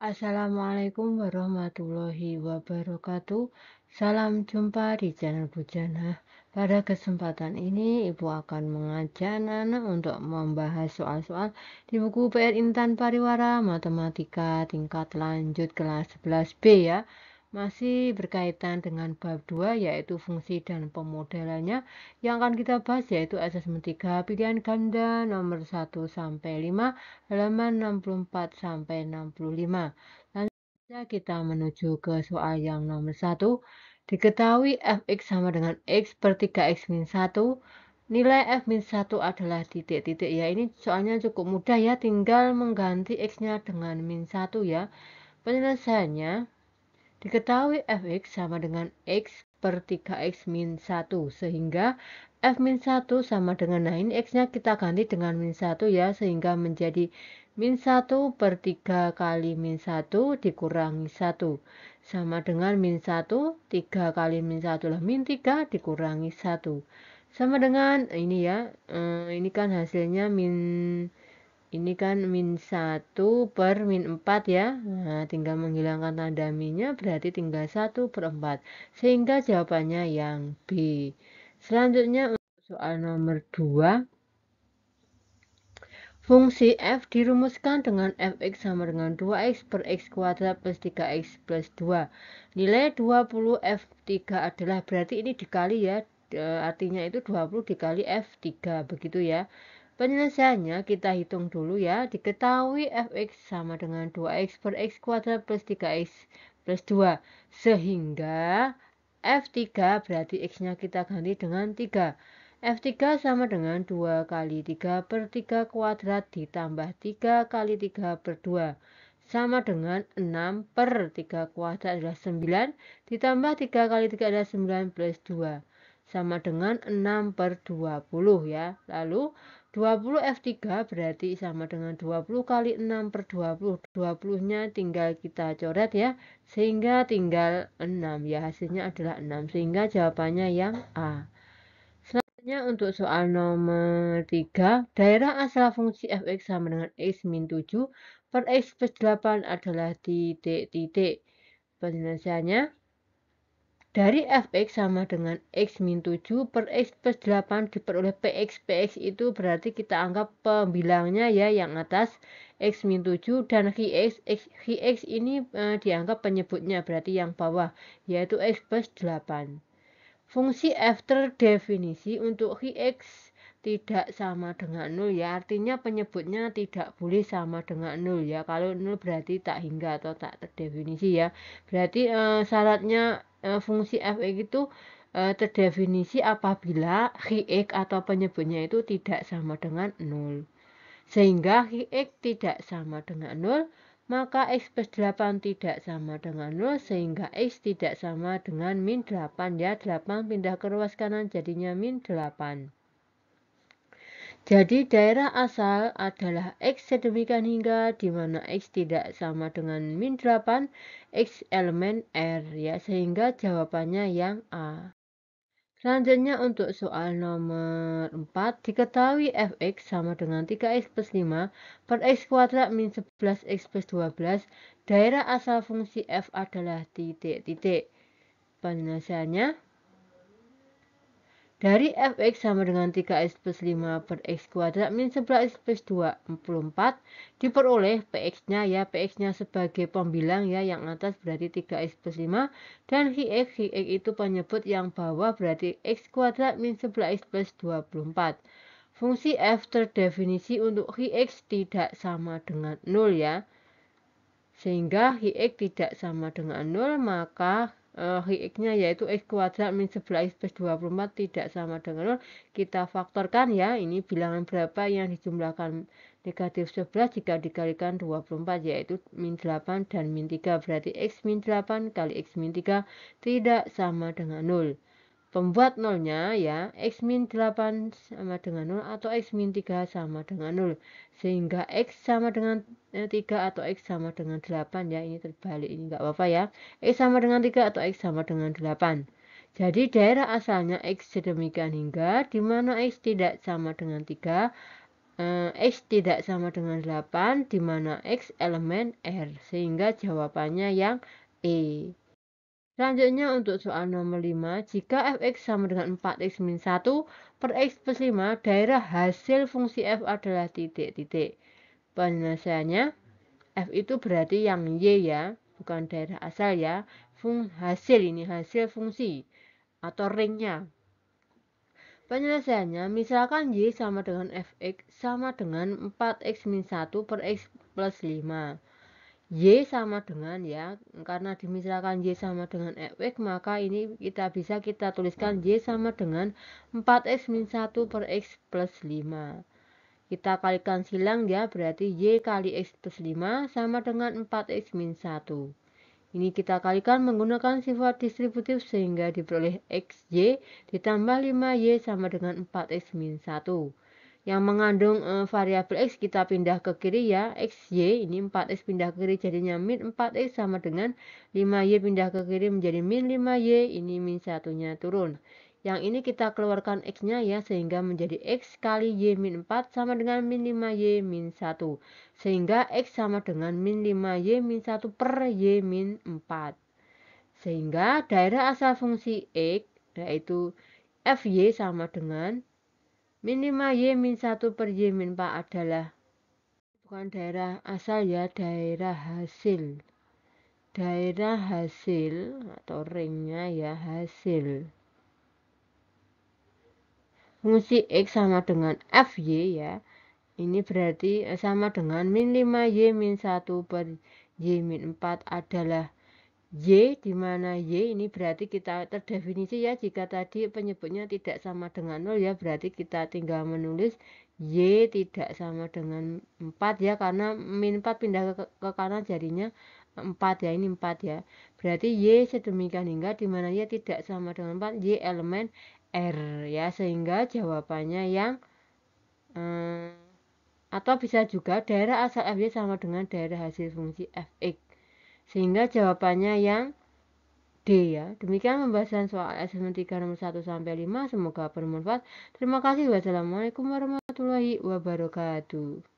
Assalamualaikum warahmatullahi wabarakatuh. Salam jumpa di channel Bujana. Pada kesempatan ini, Ibu akan mengajak anak-anak untuk membahas soal-soal di buku PR Intan Pariwara Matematika tingkat lanjut kelas 11B ya. Masih berkaitan dengan bab 2 yaitu fungsi dan pemodelannya. Yang akan kita bahas yaitu asesmen 3 pilihan ganda nomor 1 sampai 5 halaman 64 sampai 65. Lanjutnya kita menuju ke soal yang nomor 1. Diketahui fx sama dengan x per 3x min 1. Nilai f min 1 adalah titik-titik ya. Ini soalnya cukup mudah ya, tinggal mengganti x-nya dengan min 1 ya. Penyelesaiannya, diketahui fx sama dengan x per 3x min 1, sehingga f min 1 sama dengan, nah ini x-nya kita ganti dengan min 1 ya, sehingga menjadi min 1 per 3 kali min 1 dikurangi 1. Sama dengan min 1, 3 kali min 1 lah min 3 dikurangi 1. Sama dengan ini ya, ini kan hasilnya ini kan min 1 per min 4 ya. Nah, tinggal menghilangkan tanda minnya berarti tinggal 1 per 4. Sehingga jawabannya yang B. Selanjutnya untuk soal nomor 2. Fungsi f dirumuskan dengan fx sama dengan 2x per x kuadrat plus 3x plus 2. Nilai 20 f3 adalah, berarti ini dikali ya. Artinya itu 20 dikali f3 begitu ya. Penyelesaiannya kita hitung dulu ya. Diketahui fx sama dengan 2x per x kuadrat plus 3x plus 2. Sehingga f3 berarti x-nya kita ganti dengan 3. F3 sama dengan 2 kali 3 per 3 kuadrat ditambah 3 kali 3 per 2. Sama dengan 6 per 3 kuadrat adalah 9. Ditambah 3 kali 3 adalah 9 plus 2. Sama dengan 6 per 20 ya. Lalu 20 F3 berarti sama dengan 20 kali 6 per 20. 20-nya tinggal kita coret ya. Sehingga tinggal 6 ya. Hasilnya adalah 6. Sehingga jawabannya yang A. Selanjutnya untuk soal nomor 3. Daerah asal fungsi fx sama dengan x min 7 per x plus 8 adalah titik-titik. Penyelesaiannya, dari fx sama dengan x min 7 per x plus 8 diperoleh px. Px itu berarti kita anggap pembilangnya ya, yang atas x min 7, dan hx ini dianggap penyebutnya, berarti yang bawah, yaitu x plus 8. Fungsi f terdefinisi untuk hx tidak sama dengan 0 ya, artinya penyebutnya tidak boleh sama dengan 0 ya. Kalau 0 berarti tak hingga atau tak terdefinisi ya. Berarti syaratnya fungsi fx itu terdefinisi apabila hx atau penyebutnya itu tidak sama dengan 0. Sehingga hx tidak sama dengan 0, maka x plus 8 tidak sama dengan 0, sehingga x tidak sama dengan min 8 ya. 8 pindah ke ruas kanan jadinya min 8. Jadi daerah asal adalah x sedemikian hingga di mana x tidak sama dengan min 8, x elemen R ya, sehingga jawabannya yang A. Selanjutnya untuk soal nomor 4, diketahui fx sama dengan 3x plus 5 per x kuadrat min 11x plus 12, daerah asal fungsi f adalah titik-titik. Penyelesaiannya, dari fx sama dengan 3x plus 5 per x kuadrat min 11x plus 24 diperoleh px-nya ya, px-nya sebagai pembilang ya, yang atas berarti 3x plus 5, dan hx itu penyebut yang bawah berarti x kuadrat min 11x plus 24. Fungsi f terdefinisi untuk hx tidak sama dengan 0 ya. Sehingga hx tidak sama dengan 0, maka hx-nya yaitu x kuadrat min 11x plus 24 tidak sama dengan 0. Kita faktorkan ya, ini bilangan berapa yang dijumlahkan negatif 11 jika dikalikan 24, yaitu min 8 dan min 3. Berarti x min 8 kali x min 3 tidak sama dengan 0. Pembuat nolnya ya, x min 8 sama dengan 0 atau x min 3 sama dengan 0. Sehingga x sama dengan 3 atau x sama dengan 8 ya, ini terbalik, ini enggak apa-apa ya. X sama dengan 3 atau x sama dengan 8. Jadi daerah asalnya x sedemikian hingga di mana x tidak sama dengan 3 X tidak sama dengan 8, di mana X elemen R, sehingga jawabannya yang E. Selanjutnya untuk soal nomor 5, jika fx sama dengan 4x min 1 per x plus 5, daerah hasil fungsi f adalah titik-titik. Penyelesaiannya, f itu berarti yang y ya, bukan daerah asal ya. Hasil ini hasil fungsi atau ringnya. Penyelesaiannya, misalkan y sama dengan fx sama dengan 4x min 1 per x plus 5. Y sama dengan ya, karena dimisalkan Y sama dengan fx, maka ini kita tuliskan Y sama dengan 4x min 1 per x plus 5. Kita kalikan silang ya, berarti Y kali X plus 5 sama dengan 4X min 1. Ini kita kalikan menggunakan sifat distributif sehingga diperoleh XY ditambah 5Y sama dengan 4X min 1. Yang mengandung variabel X kita pindah ke kiri ya, XY ini 4X pindah ke kiri jadinya min 4X sama dengan 5Y pindah ke kiri menjadi min 5Y, ini min 1-nya turun. Yang ini kita keluarkan X-nya ya, sehingga menjadi X kali Y min 4 sama dengan min 5Y min 1. Sehingga X sama dengan min 5Y min 1 per Y min 4. Sehingga daerah asal fungsi X, yaitu Fy sama dengan min 5Y min 1 per Y min 4 adalah, bukan daerah asal ya, daerah hasil. Daerah hasil atau ringnya ya, hasil fungsi X sama dengan Fy ya, ini berarti sama dengan min 5Y min 1 per Y min 4 adalah Y, di mana Y ini berarti kita terdefinisi ya, jika tadi penyebutnya tidak sama dengan 0 ya, berarti kita tinggal menulis Y tidak sama dengan 4 ya, karena min 4 pindah ke kanan jadinya 4 ya, ini 4 ya. Berarti Y sedemikian hingga di mana Y tidak sama dengan 4, Y elemen R ya, sehingga jawabannya yang atau bisa juga daerah asal Fy sama dengan daerah hasil fungsi Fx, sehingga jawabannya yang D ya. Demikian pembahasan soal asesmen 3 nomor 1 sampai 5, semoga bermanfaat. Terima kasih. Wassalamualaikum warahmatullahi wabarakatuh.